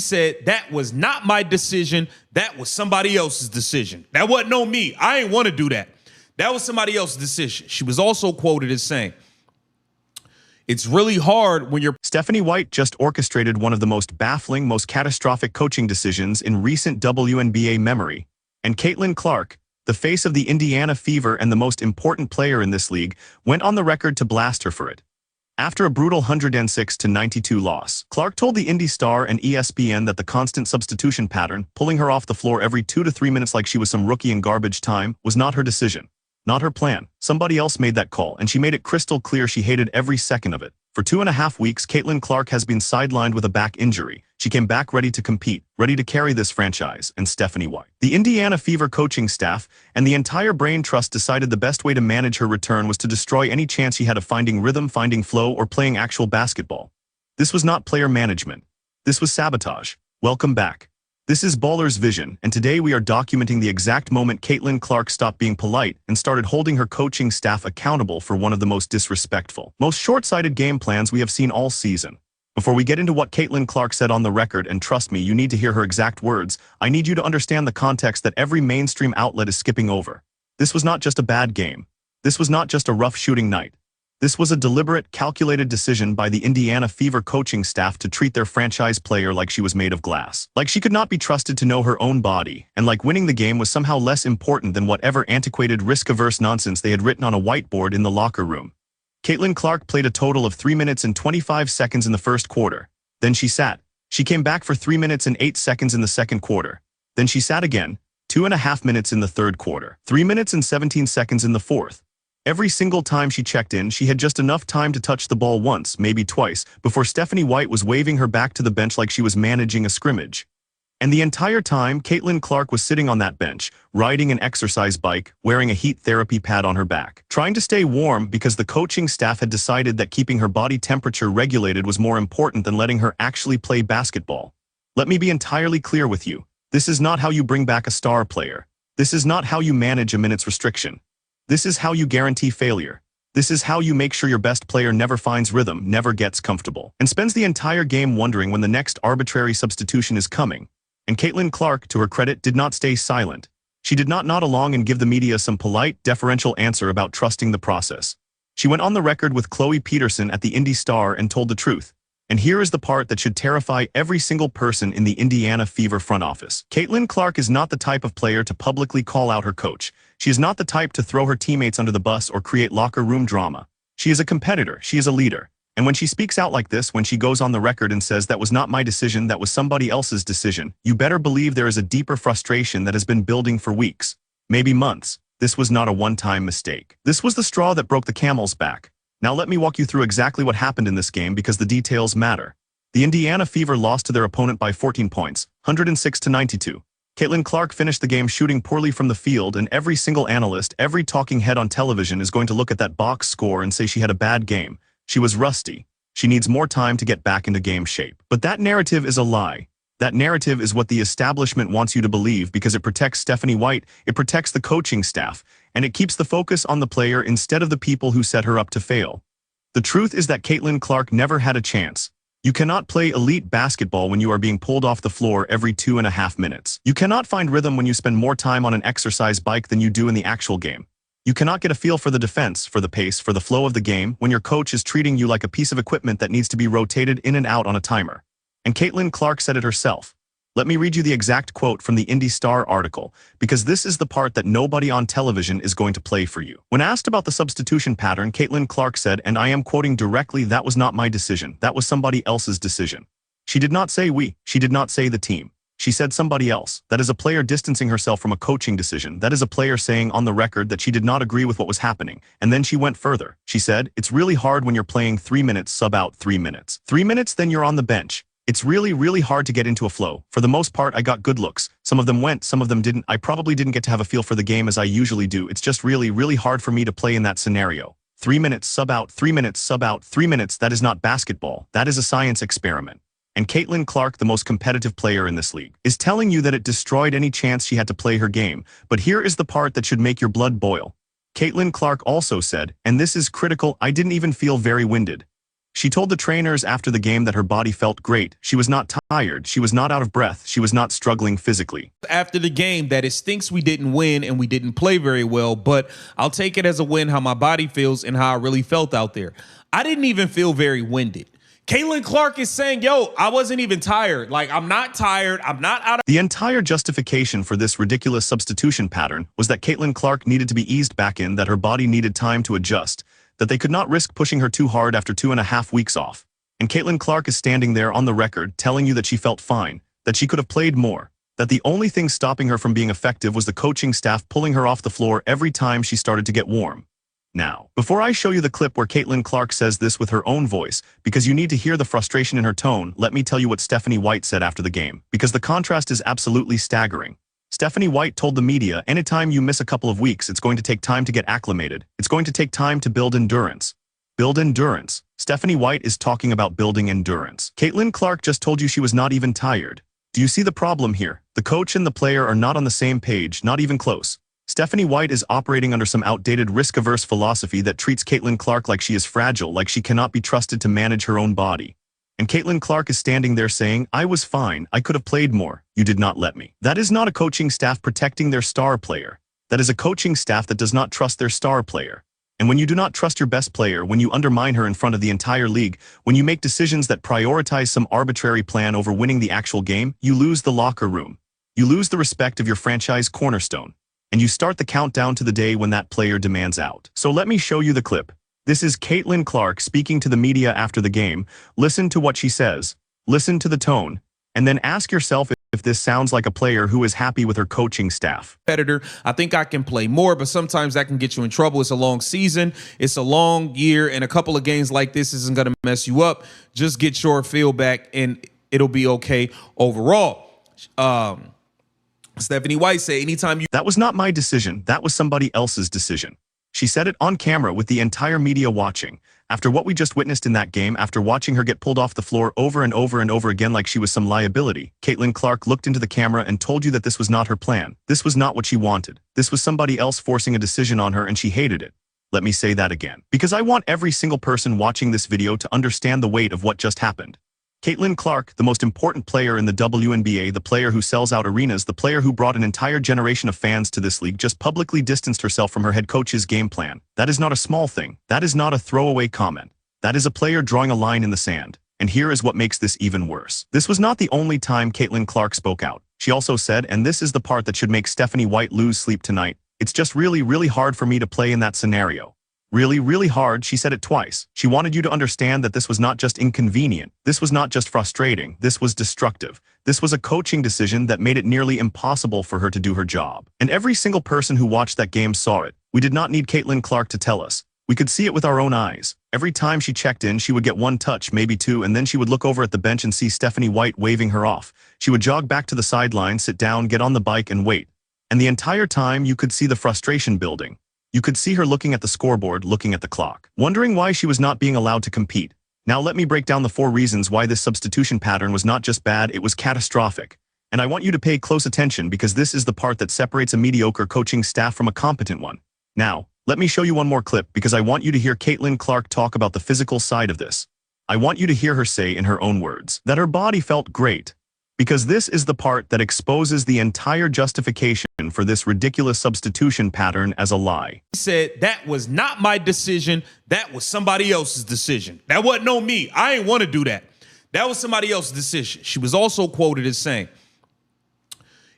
said, that was not my decision. That was somebody else's decision. That wasn't on me. I ain't want to do that. That was somebody else's decision. She was also quoted as saying, it's really hard when you're... Stephanie White just orchestrated one of the most baffling, most catastrophic coaching decisions in recent WNBA memory. And Caitlin Clark, the face of the Indiana Fever and the most important player in this league, went on the record to blast her for it. After a brutal 106-92 loss, Clark told the Indy Star and ESPN that the constant substitution pattern, pulling her off the floor every 2 to 3 minutes like she was some rookie in garbage time, was not her decision. Not her plan. Somebody else made that call, and she made it crystal clear she hated every second of it. For 2.5 weeks, Caitlin Clark has been sidelined with a back injury. She came back ready to compete, ready to carry this franchise, and Stephanie White, the Indiana Fever coaching staff, and the entire Brain Trust decided the best way to manage her return was to destroy any chance she had of finding rhythm, finding flow, or playing actual basketball. This was not player management. This was sabotage. Welcome back. This is Baller's Vision, and today we are documenting the exact moment Caitlin Clark stopped being polite and started holding her coaching staff accountable for one of the most disrespectful, most short-sighted game plans we have seen all season. Before we get into what Caitlin Clark said on the record, and trust me, you need to hear her exact words, I need you to understand the context that every mainstream outlet is skipping over. This was not just a bad game. This was not just a rough shooting night. This was a deliberate, calculated decision by the Indiana Fever coaching staff to treat their franchise player like she was made of glass. Like she could not be trusted to know her own body, and like winning the game was somehow less important than whatever antiquated risk-averse nonsense they had written on a whiteboard in the locker room. Caitlin Clark played a total of 3 minutes and 25 seconds in the first quarter. Then she sat. She came back for 3 minutes and 8 seconds in the second quarter. Then she sat again, 2.5 minutes in the third quarter, 3 minutes and 17 seconds in the fourth. Every single time she checked in, she had just enough time to touch the ball once, maybe twice, before Stephanie White was waving her back to the bench like she was managing a scrimmage. And the entire time, Caitlin Clark was sitting on that bench, riding an exercise bike, wearing a heat therapy pad on her back, trying to stay warm because the coaching staff had decided that keeping her body temperature regulated was more important than letting her actually play basketball. Let me be entirely clear with you. This is not how you bring back a star player. This is not how you manage a minutes restriction. This is how you guarantee failure. This is how you make sure your best player never finds rhythm, never gets comfortable, and spends the entire game wondering when the next arbitrary substitution is coming. And Caitlin Clark, to her credit, did not stay silent. She did not nod along and give the media some polite, deferential answer about trusting the process. She went on the record with Chloe Peterson at the Indy Star and told the truth. And here is the part that should terrify every single person in the Indiana Fever front office. Caitlin Clark is not the type of player to publicly call out her coach. She is not the type to throw her teammates under the bus or create locker room drama. She is a competitor. She is a leader. And when she speaks out like this, when she goes on the record and says that was not my decision, that was somebody else's decision, you better believe there is a deeper frustration that has been building for weeks, maybe months. This was not a one-time mistake. This was the straw that broke the camel's back. Now let me walk you through exactly what happened in this game because the details matter. The Indiana Fever lost to their opponent by 14 points, 106-92. Caitlin Clark finished the game shooting poorly from the field, and every single analyst, every talking head on television is going to look at that box score and say she had a bad game. She was rusty. She needs more time to get back into game shape. But that narrative is a lie. That narrative is what the establishment wants you to believe because it protects Stephanie White, it protects the coaching staff, and it keeps the focus on the player instead of the people who set her up to fail. The truth is that Caitlin Clark never had a chance. You cannot play elite basketball when you are being pulled off the floor every 2.5 minutes. You cannot find rhythm when you spend more time on an exercise bike than you do in the actual game. You cannot get a feel for the defense, for the pace, for the flow of the game when your coach is treating you like a piece of equipment that needs to be rotated in and out on a timer. And Caitlin Clark said it herself. Let me read you the exact quote from the Indy Star article, because this is the part that nobody on television is going to play for you. When asked about the substitution pattern, Caitlin Clark said, and I am quoting directly, "That was not my decision. That was somebody else's decision." She did not say we. She did not say the team. She said somebody else. That is a player distancing herself from a coaching decision. That is a player saying on the record that she did not agree with what was happening. And then she went further. She said, it's really hard when you're playing 3 minutes, sub out 3 minutes. 3 minutes, then you're on the bench. It's really, really hard to get into a flow. For the most part, I got good looks. Some of them went, some of them didn't. I probably didn't get to have a feel for the game as I usually do. It's just really, really hard for me to play in that scenario. 3 minutes, sub out 3 minutes, sub out 3 minutes. That is not basketball. That is a science experiment. And Caitlin Clark, the most competitive player in this league, is telling you that it destroyed any chance she had to play her game. But here is the part that should make your blood boil. Caitlin Clark also said, and this is critical, I didn't even feel very winded. She told the trainers after the game that her body felt great. She was not tired. She was not out of breath. She was not struggling physically. After the game, that it stinks we didn't win and we didn't play very well, but I'll take it as a win how my body feels and how I really felt out there. I didn't even feel very winded. Caitlin Clark is saying, yo, I wasn't even tired. Like, I'm not tired. I'm not out of... The entire justification for this ridiculous substitution pattern was that Caitlin Clark needed to be eased back in, that her body needed time to adjust, that they could not risk pushing her too hard after 2.5 weeks off. And Caitlin Clark is standing there on the record telling you that she felt fine, that she could have played more, that the only thing stopping her from being effective was the coaching staff pulling her off the floor every time she started to get warm. Now, before I show you the clip where Caitlin Clark says this with her own voice, because you need to hear the frustration in her tone, let me tell you what Stephanie White said after the game, because the contrast is absolutely staggering. Stephanie White told the media, anytime you miss a couple of weeks, it's going to take time to get acclimated. It's going to take time to build endurance. Build endurance. Stephanie White is talking about building endurance. Caitlin Clark just told you she was not even tired. Do you see the problem here? The coach and the player are not on the same page, not even close. Stephanie White is operating under some outdated risk-averse philosophy that treats Caitlin Clark like she is fragile, like she cannot be trusted to manage her own body. And Caitlin Clark is standing there saying, I was fine, I could have played more, you did not let me. That is not a coaching staff protecting their star player. That is a coaching staff that does not trust their star player. And when you do not trust your best player, when you undermine her in front of the entire league, when you make decisions that prioritize some arbitrary plan over winning the actual game, you lose the locker room. You lose the respect of your franchise cornerstone. And you start the countdown to the day when that player demands out. So let me show you the clip. This is Caitlin Clark speaking to the media after the game. Listen to what she says. Listen to the tone. And then ask yourself if this sounds like a player who is happy with her coaching staff. Competitor, I think I can play more, but sometimes that can get you in trouble. It's a long season. It's a long year, and a couple of games like this isn't going to mess you up. Just get your feel back, and it'll be okay overall. Stephanie White said, anytime you... That was not my decision. That was somebody else's decision. She said it on camera with the entire media watching. After what we just witnessed in that game, after watching her get pulled off the floor over and over and over again like she was some liability, Caitlin Clark looked into the camera and told you that this was not her plan. This was not what she wanted. This was somebody else forcing a decision on her, and she hated it. Let me say that again, because I want every single person watching this video to understand the weight of what just happened. Caitlin Clark, the most important player in the WNBA, the player who sells out arenas, the player who brought an entire generation of fans to this league, just publicly distanced herself from her head coach's game plan. That is not a small thing. That is not a throwaway comment. That is a player drawing a line in the sand. And here is what makes this even worse. This was not the only time Caitlin Clark spoke out. She also said, and this is the part that should make Stephanie White lose sleep tonight, it's just really, really hard for me to play in that scenario. Really, really hard, she said it twice. She wanted you to understand that this was not just inconvenient. This was not just frustrating. This was destructive. This was a coaching decision that made it nearly impossible for her to do her job. And every single person who watched that game saw it. We did not need Caitlin Clark to tell us. We could see it with our own eyes. Every time she checked in, she would get one touch, maybe two, and then she would look over at the bench and see Stephanie White waving her off. She would jog back to the sideline, sit down, get on the bike, and wait. And the entire time, you could see the frustration building. You could see her looking at the scoreboard, looking at the clock, wondering why she was not being allowed to compete. Now let me break down the 4 reasons why this substitution pattern was not just bad, it was catastrophic. And I want you to pay close attention because this is the part that separates a mediocre coaching staff from a competent one. Now, let me show you one more clip because I want you to hear Caitlin Clark talk about the physical side of this. I want you to hear her say in her own words that her body felt great. Because this is the part that exposes the entire justification for this ridiculous substitution pattern as a lie. He said, that was not my decision. That was somebody else's decision. That wasn't on me. I ain't want to do that. That was somebody else's decision. She was also quoted as saying,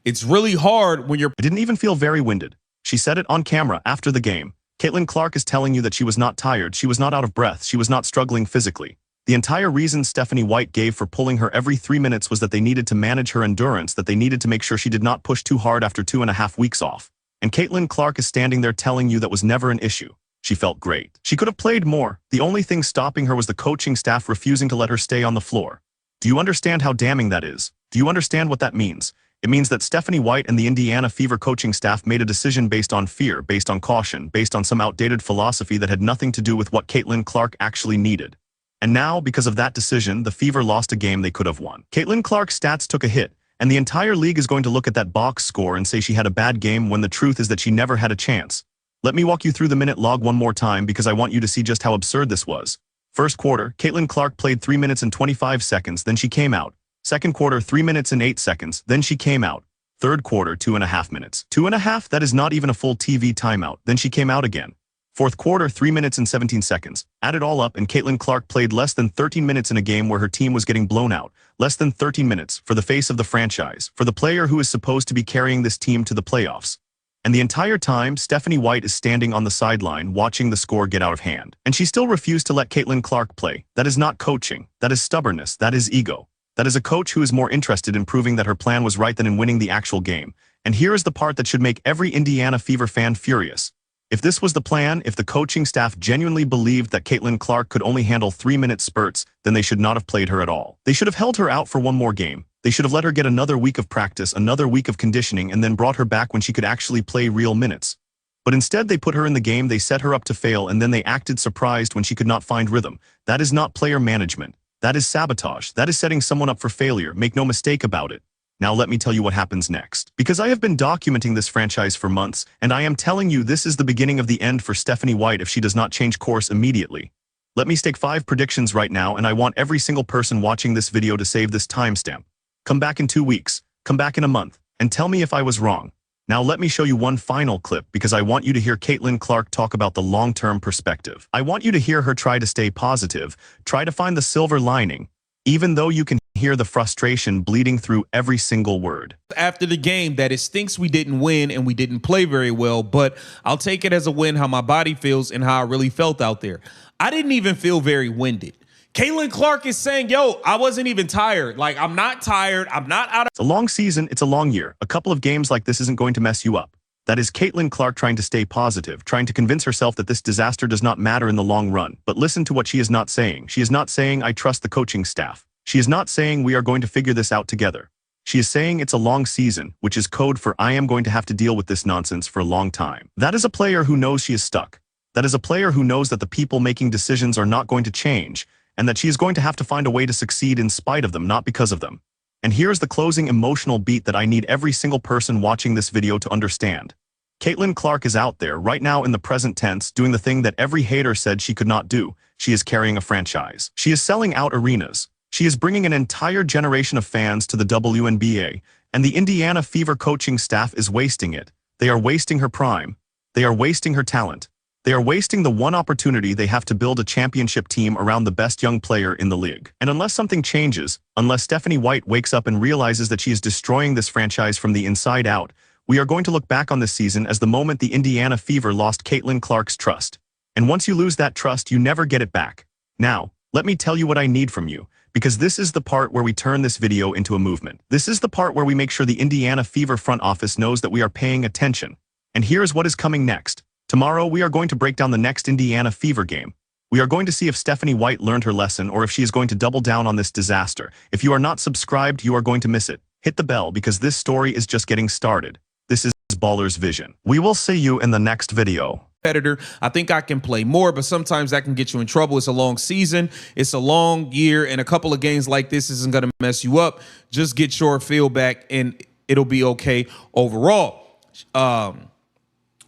it's really hard when you're... I didn't even feel very winded. She said it on camera after the game. Caitlin Clark is telling you that she was not tired, she was not out of breath, she was not struggling physically. The entire reason Stephanie White gave for pulling her every 3 minutes was that they needed to manage her endurance, that they needed to make sure she did not push too hard after 2.5 weeks off. And Caitlin Clark is standing there telling you that was never an issue. She felt great. She could have played more. The only thing stopping her was the coaching staff refusing to let her stay on the floor. Do you understand how damning that is? Do you understand what that means? It means that Stephanie White and the Indiana Fever coaching staff made a decision based on fear, based on caution, based on some outdated philosophy that had nothing to do with what Caitlin Clark actually needed. And now, because of that decision, the Fever lost a game they could have won. Caitlin Clark's stats took a hit, and the entire league is going to look at that box score and say she had a bad game when the truth is that she never had a chance. Let me walk you through the minute log one more time because I want you to see just how absurd this was. First quarter, Caitlin Clark played 3 minutes and 25 seconds, then she came out. Second quarter, 3 minutes and 8 seconds, then she came out. Third quarter, 2.5 minutes. 2.5, that is not even a full TV timeout, then she came out again. Fourth quarter, 3 minutes and 17 seconds. Add it all up and Caitlin Clark played less than 13 minutes in a game where her team was getting blown out. Less than 13 minutes for the face of the franchise, for the player who is supposed to be carrying this team to the playoffs. And the entire time, Stephanie White is standing on the sideline watching the score get out of hand. And she still refused to let Caitlin Clark play. That is not coaching. That is stubbornness. That is ego. That is a coach who is more interested in proving that her plan was right than in winning the actual game. And here is the part that should make every Indiana Fever fan furious. If this was the plan, if the coaching staff genuinely believed that Caitlin Clark could only handle 3-minute spurts, then they should not have played her at all. They should have held her out for one more game. They should have let her get another week of practice, another week of conditioning, and then brought her back when she could actually play real minutes. But instead they put her in the game, they set her up to fail, and then they acted surprised when she could not find rhythm. That is not player management. That is sabotage. That is setting someone up for failure. Make no mistake about it. Now let me tell you what happens next. Because I have been documenting this franchise for months, and I am telling you this is the beginning of the end for Stephanie White if she does not change course immediately. Let me stake 5 predictions right now, and I want every single person watching this video to save this timestamp. Come back in 2 weeks, come back in a month, and tell me if I was wrong. Now let me show you one final clip because I want you to hear Caitlin Clark talk about the long-term perspective. I want you to hear her try to stay positive, try to find the silver lining, even though you can hear the frustration bleeding through every single word. After the game, that it stinks we didn't win and we didn't play very well, but I'll take it as a win how my body feels and how I really felt out there. I didn't even feel very winded. Caitlin Clark is saying, yo, I wasn't even tired. Like, I'm not tired. I'm not out of... It's a long season. It's a long year. A couple of games like this isn't going to mess you up. That is Caitlin Clark trying to stay positive, trying to convince herself that this disaster does not matter in the long run. But listen to what she is not saying. She is not saying, I trust the coaching staff. She is not saying we are going to figure this out together. She is saying it's a long season, which is code for I am going to have to deal with this nonsense for a long time. That is a player who knows she is stuck. That is a player who knows that the people making decisions are not going to change, and that she is going to have to find a way to succeed in spite of them, not because of them. And here's the closing emotional beat that I need every single person watching this video to understand. Caitlin Clark is out there right now in the present tense doing the thing that every hater said she could not do. She is carrying a franchise. She is selling out arenas. She is bringing an entire generation of fans to the WNBA, and the Indiana Fever coaching staff is wasting it. They are wasting her prime. They are wasting her talent. They are wasting the one opportunity they have to build a championship team around the best young player in the league. And unless something changes, unless Stephanie White wakes up and realizes that she is destroying this franchise from the inside out, we are going to look back on this season as the moment the Indiana Fever lost Caitlin Clark's trust. And once you lose that trust, you never get it back. Now, let me tell you what I need from you. Because this is the part where we turn this video into a movement. This is the part where we make sure the Indiana Fever front office knows that we are paying attention. And here's what is coming next. Tomorrow, we are going to break down the next Indiana Fever game. We are going to see if Stephanie White learned her lesson or if she is going to double down on this disaster. If you are not subscribed, you are going to miss it. Hit the bell because this story is just getting started. This is Baller's Vision. We will see you in the next video. Competitor. I think I can play more, but sometimes that can get you in trouble. It's a long season. It's a long year, and a couple of games like this isn't going to mess you up. Just get your feel back, and it'll be okay overall.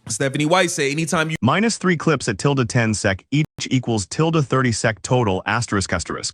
Stephanie White said, anytime you... -3 clips at -10 sec, each equals -30 sec total ***.